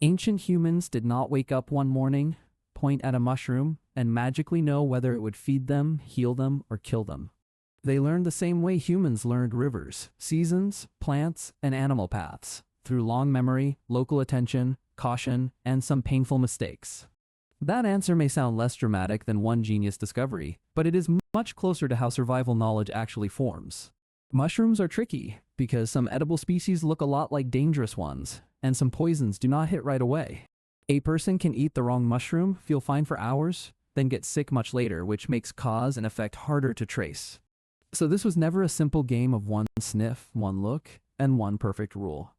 Ancient humans did not wake up one morning, point at a mushroom, and magically know whether it would feed them, heal them, or kill them. They learned the same way humans learned rivers, seasons, plants, and animal paths, through long memory, local attention, caution, and some painful mistakes. That answer may sound less dramatic than one genius discovery, but it is much closer to how survival knowledge actually forms. Mushrooms are tricky, because some edible species look a lot like dangerous ones, and some poisons do not hit right away. A person can eat the wrong mushroom, feel fine for hours, then get sick much later, which makes cause and effect harder to trace. So this was never a simple game of one sniff, one look, and one perfect rule.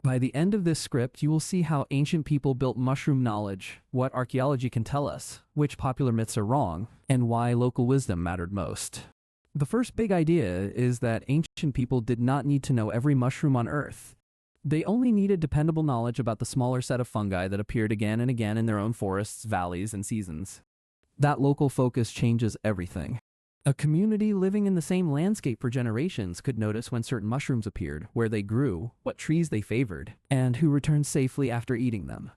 By the end of this script, you will see how ancient people built mushroom knowledge, what archaeology can tell us, which popular myths are wrong, and why local wisdom mattered most. The first big idea is that ancient people did not need to know every mushroom on Earth. They only needed dependable knowledge about the smaller set of fungi that appeared again and again in their own forests, valleys, and seasons. That local focus changes everything. A community living in the same landscape for generations could notice when certain mushrooms appeared, where they grew, what trees they favored, and who returned safely after eating them.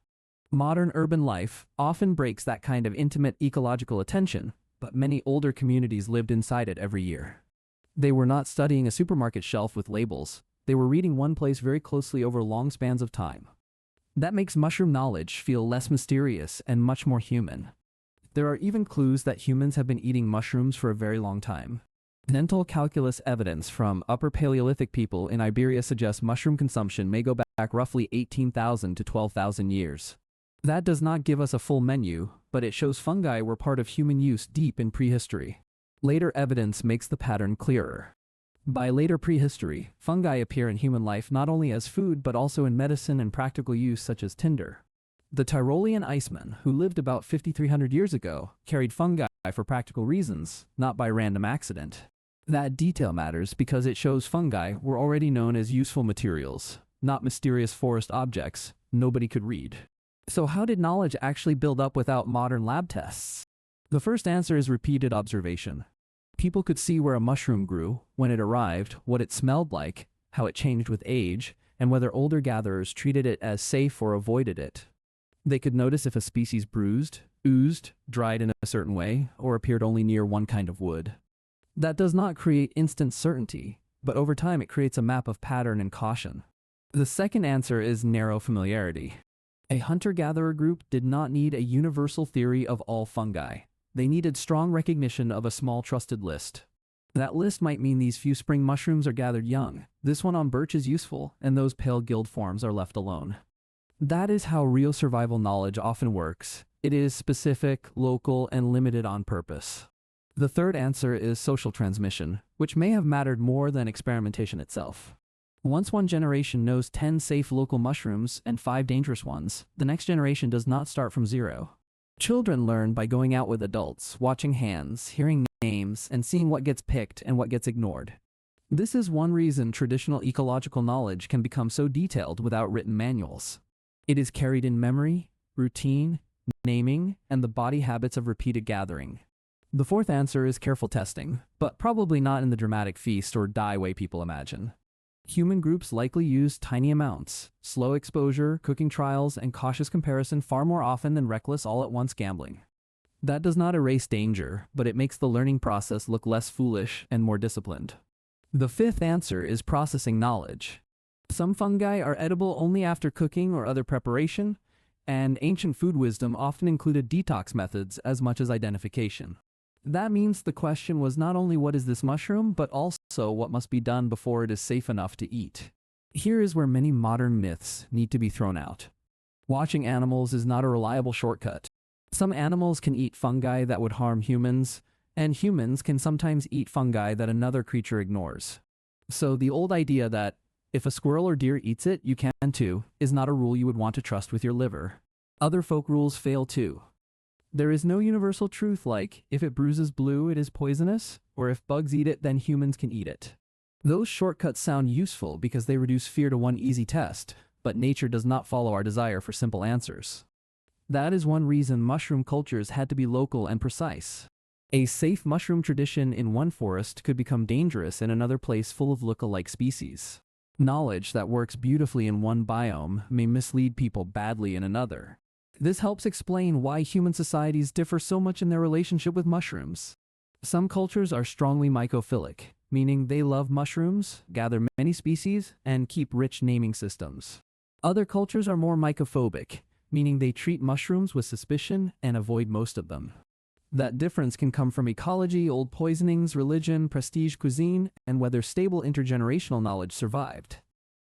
Modern urban life often breaks that kind of intimate ecological attention, but many older communities lived inside it every year. They were not studying a supermarket shelf with labels. They were reading one place very closely over long spans of time. That makes mushroom knowledge feel less mysterious and much more human. There are even clues that humans have been eating mushrooms for a very long time. Dental calculus evidence from Upper Paleolithic people in Iberia suggests mushroom consumption may go back roughly 18,000 to 12,000 years. That does not give us a full menu, but it shows fungi were part of human use deep in prehistory. Later evidence makes the pattern clearer. By later prehistory, fungi appear in human life not only as food but also in medicine and practical use such as tinder. The Tyrolean Iceman, who lived about 5,300 years ago, carried fungi for practical reasons, not by random accident. That detail matters because it shows fungi were already known as useful materials, not mysterious forest objects nobody could read. So how did knowledge actually build up without modern lab tests? The first answer is repeated observation. People could see where a mushroom grew, when it arrived, what it smelled like, how it changed with age, and whether older gatherers treated it as safe or avoided it. They could notice if a species bruised, oozed, dried in a certain way, or appeared only near one kind of wood. That does not create instant certainty, but over time it creates a map of pattern and caution. The second answer is narrow familiarity. A hunter-gatherer group did not need a universal theory of all fungi. They needed strong recognition of a small trusted list. That list might mean these few spring mushrooms are gathered young, this one on birch is useful, and those pale guild forms are left alone. That is how real survival knowledge often works. It is specific, local, and limited on purpose. The third answer is social transmission, which may have mattered more than experimentation itself. Once one generation knows 10 safe local mushrooms and 5 dangerous ones, the next generation does not start from zero. Children learn by going out with adults, watching hands, hearing names, and seeing what gets picked and what gets ignored. This is one reason traditional ecological knowledge can become so detailed without written manuals. It is carried in memory, routine, naming, and the body habits of repeated gathering. The fourth answer is careful testing, but probably not in the dramatic feast or die way people imagine. Human groups likely use tiny amounts, slow exposure, cooking trials, and cautious comparison far more often than reckless all-at-once gambling. That does not erase danger, but it makes the learning process look less foolish and more disciplined. The fifth answer is processing knowledge. Some fungi are edible only after cooking or other preparation, and ancient food wisdom often included detox methods as much as identification. That means the question was not only what is this mushroom, but also what must be done before it is safe enough to eat. Here is where many modern myths need to be thrown out. Watching animals is not a reliable shortcut. Some animals can eat fungi that would harm humans, and humans can sometimes eat fungi that another creature ignores. So the old idea that if a squirrel or deer eats it, you can too, is not a rule you would want to trust with your liver. Other folk rules fail too. There is no universal truth like, if it bruises blue, it is poisonous, or if bugs eat it, then humans can eat it. Those shortcuts sound useful because they reduce fear to one easy test, but nature does not follow our desire for simple answers. That is one reason mushroom cultures had to be local and precise. A safe mushroom tradition in one forest could become dangerous in another place full of look-alike species. Knowledge that works beautifully in one biome may mislead people badly in another. This helps explain why human societies differ so much in their relationship with mushrooms. Some cultures are strongly mycophilic, meaning they love mushrooms, gather many species, and keep rich naming systems. Other cultures are more mycophobic, meaning they treat mushrooms with suspicion and avoid most of them. That difference can come from ecology, old poisonings, religion, prestige cuisine, and whether stable intergenerational knowledge survived.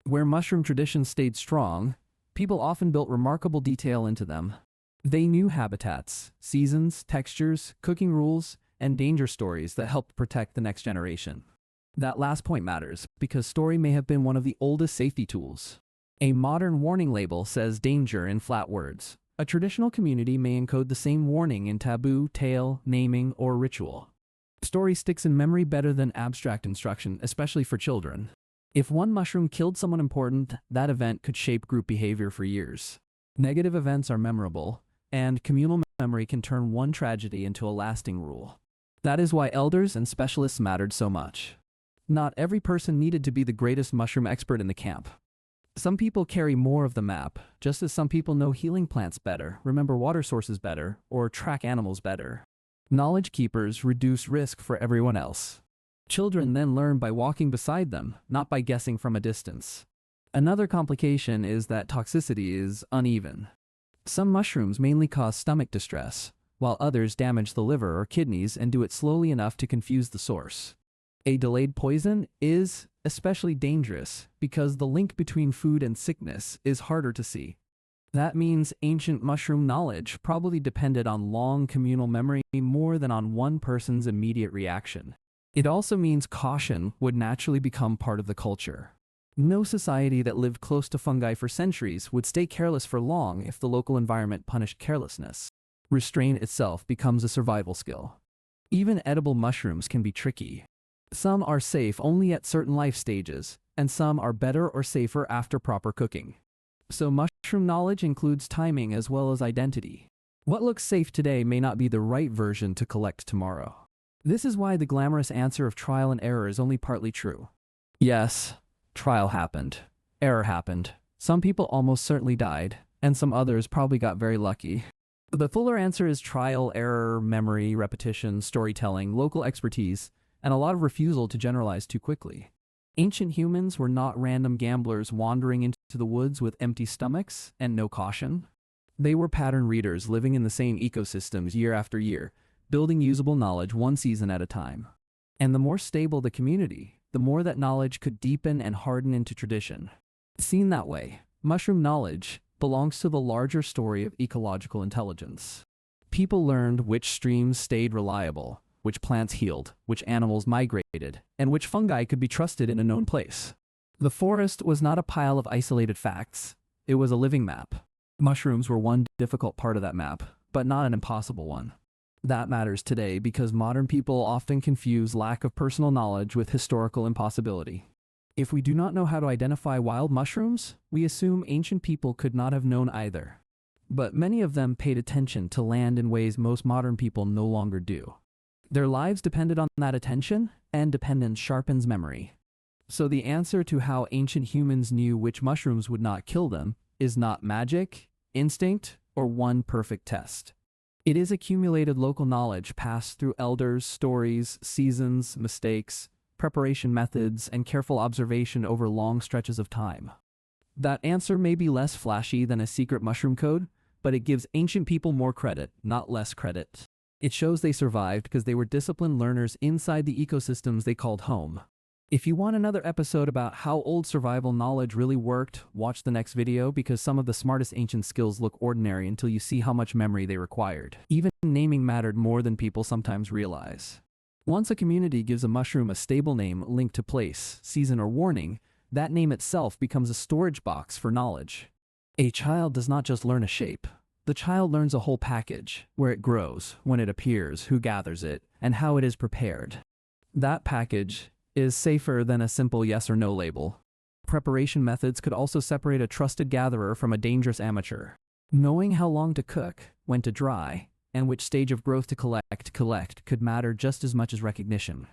Where mushroom traditions stayed strong, people often built remarkable detail into them. They knew habitats, seasons, textures, cooking rules, and danger stories that helped protect the next generation. That last point matters because story may have been one of the oldest safety tools. A modern warning label says danger in flat words. A traditional community may encode the same warning in taboo, tale, naming, or ritual. Story sticks in memory better than abstract instruction, especially for children. If one mushroom killed someone important, that event could shape group behavior for years. Negative events are memorable, and communal memory can turn one tragedy into a lasting rule. That is why elders and specialists mattered so much. Not every person needed to be the greatest mushroom expert in the camp. Some people carry more of the map, just as some people know healing plants better, remember water sources better, or track animals better. Knowledge keepers reduce risk for everyone else. Children then learn by walking beside them, not by guessing from a distance. Another complication is that toxicity is uneven. Some mushrooms mainly cause stomach distress, while others damage the liver or kidneys and do it slowly enough to confuse the source. A delayed poison is especially dangerous because the link between food and sickness is harder to see. That means ancient mushroom knowledge probably depended on long communal memory more than on one person's immediate reaction. It also means caution would naturally become part of the culture. No society that lived close to fungi for centuries would stay careless for long if the local environment punished carelessness. Restraint itself becomes a survival skill. Even edible mushrooms can be tricky. Some are safe only at certain life stages, and some are better or safer after proper cooking. So mushroom knowledge includes timing as well as identity. What looks safe today may not be the right version to collect tomorrow. This is why the glamorous answer of trial and error is only partly true. Yes, trial happened. Error happened. Some people almost certainly died, and some others probably got very lucky. The fuller answer is trial, error, memory, repetition, storytelling, local expertise, and a lot of refusal to generalize too quickly. Ancient humans were not random gamblers wandering into the woods with empty stomachs and no caution. They were pattern readers living in the same ecosystems year after year, building usable knowledge one season at a time. And the more stable the community, the more that knowledge could deepen and harden into tradition. Seen that way, mushroom knowledge belongs to the larger story of ecological intelligence. People learned which streams stayed reliable, which plants healed, which animals migrated, and which fungi could be trusted in a known place. The forest was not a pile of isolated facts. It was a living map. Mushrooms were one difficult part of that map, but not an impossible one. That matters today because modern people often confuse lack of personal knowledge with historical impossibility. If we do not know how to identify wild mushrooms, we assume ancient people could not have known either. But many of them paid attention to land in ways most modern people no longer do. Their lives depended on that attention, and dependence sharpens memory. So the answer to how ancient humans knew which mushrooms would not kill them is not magic, instinct, or one perfect test. It is accumulated local knowledge passed through elders, stories, seasons, mistakes, preparation methods, and careful observation over long stretches of time. That answer may be less flashy than a secret mushroom code, but it gives ancient people more credit, not less credit. It shows they survived because they were disciplined learners inside the ecosystems they called home. If you want another episode about how old survival knowledge really worked, watch the next video because some of the smartest ancient skills look ordinary until you see how much memory they required. Even naming mattered more than people sometimes realize. Once a community gives a mushroom a stable name linked to place, season, or warning, that name itself becomes a storage box for knowledge. A child does not just learn a shape. The child learns a whole package, where it grows, when it appears, who gathers it, and how it is prepared. That package is safer than a simple yes or no label. Preparation methods could also separate a trusted gatherer from a dangerous amateur. Knowing how long to cook, when to dry, and which stage of growth to collect could matter just as much as recognition.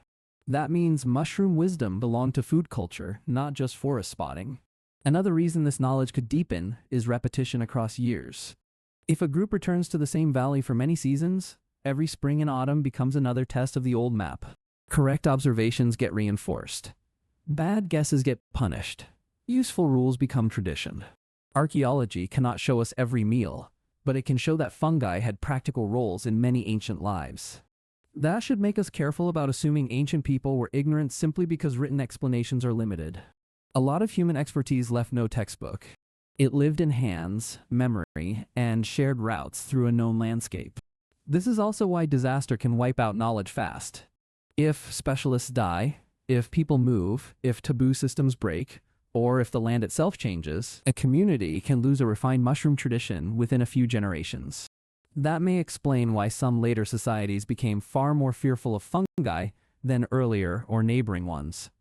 That means mushroom wisdom belonged to food culture, not just forest spotting. Another reason this knowledge could deepen is repetition across years. If a group returns to the same valley for many seasons, every spring and autumn becomes another test of the old map. Correct observations get reinforced. Bad guesses get punished. Useful rules become tradition. Archaeology cannot show us every meal, but it can show that fungi had practical roles in many ancient lives. That should make us careful about assuming ancient people were ignorant simply because written explanations are limited. A lot of human expertise left no textbook. It lived in hands, memory, and shared routes through a known landscape. This is also why disaster can wipe out knowledge fast. If specialists die, if people move, if taboo systems break, or if the land itself changes, a community can lose a refined mushroom tradition within a few generations. That may explain why some later societies became far more fearful of fungi than earlier or neighboring ones.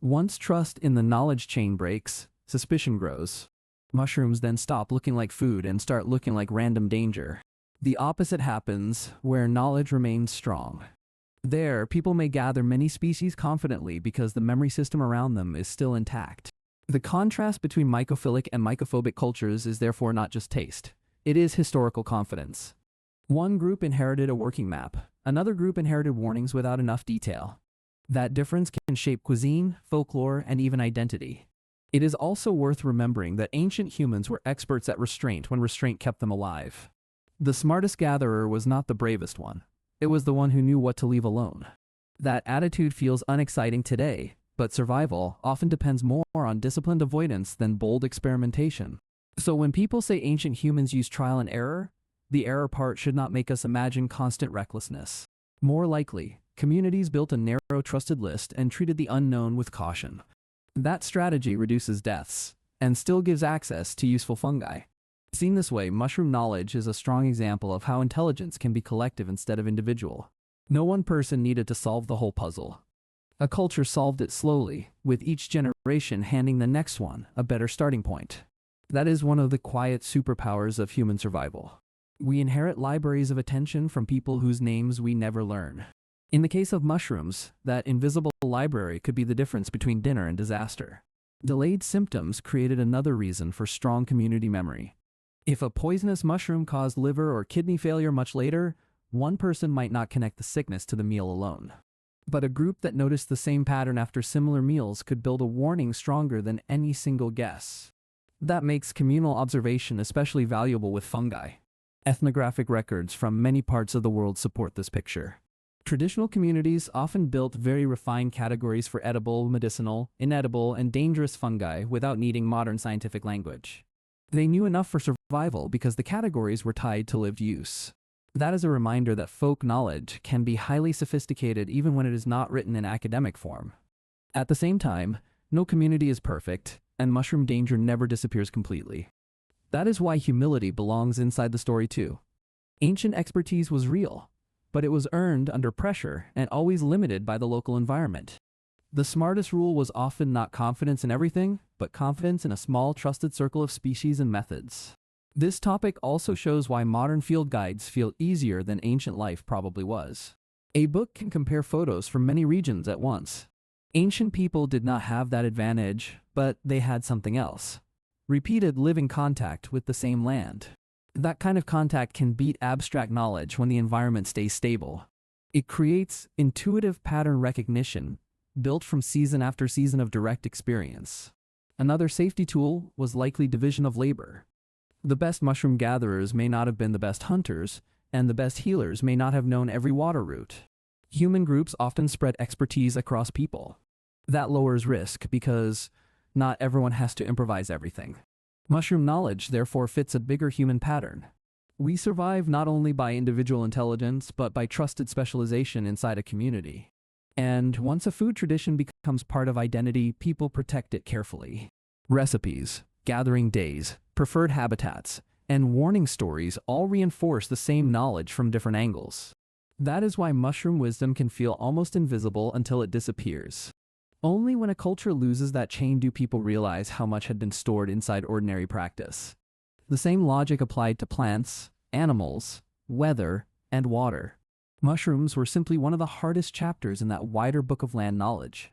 Once trust in the knowledge chain breaks, suspicion grows. Mushrooms then stop looking like food and start looking like random danger. The opposite happens where knowledge remains strong. There, people may gather many species confidently because the memory system around them is still intact. The contrast between mycophilic and mycophobic cultures is therefore not just taste. It is historical confidence. One group inherited a working map. Another group inherited warnings without enough detail. That difference can shape cuisine, folklore, and even identity. It is also worth remembering that ancient humans were experts at restraint when restraint kept them alive. The smartest gatherer was not the bravest one. It was the one who knew what to leave alone. That attitude feels unexciting today, but survival often depends more on disciplined avoidance than bold experimentation. So when people say ancient humans used trial and error, the error part should not make us imagine constant recklessness. More likely, communities built a narrow trusted list and treated the unknown with caution. That strategy reduces deaths, and still gives access to useful fungi. Seen this way, mushroom knowledge is a strong example of how intelligence can be collective instead of individual. No one person needed to solve the whole puzzle. A culture solved it slowly, with each generation handing the next one a better starting point. That is one of the quiet superpowers of human survival. We inherit libraries of attention from people whose names we never learn. In the case of mushrooms, that invisible library could be the difference between dinner and disaster. Delayed symptoms created another reason for strong community memory. If a poisonous mushroom caused liver or kidney failure much later, one person might not connect the sickness to the meal alone. But a group that noticed the same pattern after similar meals could build a warning stronger than any single guess. That makes communal observation especially valuable with fungi. Ethnographic records from many parts of the world support this picture. Traditional communities often built very refined categories for edible, medicinal, inedible, and dangerous fungi without needing modern scientific language. They knew enough for survival because the categories were tied to lived use. That is a reminder that folk knowledge can be highly sophisticated even when it is not written in academic form. At the same time, no community is perfect, and mushroom danger never disappears completely. That is why humility belongs inside the story too. Ancient expertise was real, but it was earned under pressure and always limited by the local environment. The smartest rule was often not confidence in everything, but confidence in a small, trusted circle of species and methods. This topic also shows why modern field guides feel easier than ancient life probably was. A book can compare photos from many regions at once. Ancient people did not have that advantage, but they had something else. Repeated living contact with the same land. That kind of contact can beat abstract knowledge when the environment stays stable. It creates intuitive pattern recognition, built from season after season of direct experience. Another safety tool was likely division of labor. The best mushroom gatherers may not have been the best hunters, and the best healers may not have known every water route. Human groups often spread expertise across people. That lowers risk because not everyone has to improvise everything. Mushroom knowledge therefore fits a bigger human pattern. We survive not only by individual intelligence, but by trusted specialization inside a community. And once a food tradition becomes part of identity, people protect it carefully. Recipes, gathering days, preferred habitats, and warning stories all reinforce the same knowledge from different angles. That is why mushroom wisdom can feel almost invisible until it disappears. Only when a culture loses that chain do people realize how much had been stored inside ordinary practice. The same logic applied to plants, animals, weather, and water. Mushrooms were simply one of the hardest chapters in that wider book of land knowledge.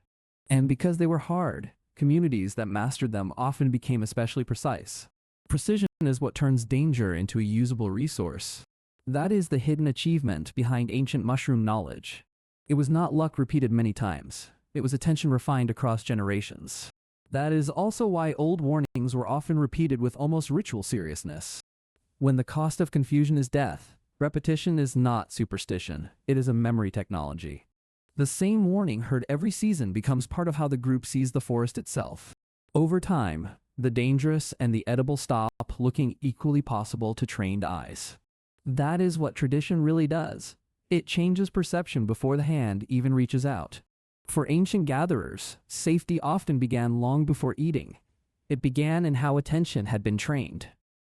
And because they were hard, communities that mastered them often became especially precise. Precision is what turns danger into a usable resource. That is the hidden achievement behind ancient mushroom knowledge. It was not luck repeated many times. It was attention refined across generations. That is also why old warnings were often repeated with almost ritual seriousness. When the cost of confusion is death, repetition is not superstition, it is a memory technology. The same warning heard every season becomes part of how the group sees the forest itself. Over time, the dangerous and the edible stop looking equally possible to trained eyes. That is what tradition really does. It changes perception before the hand even reaches out. For ancient gatherers, safety often began long before eating. It began in how attention had been trained.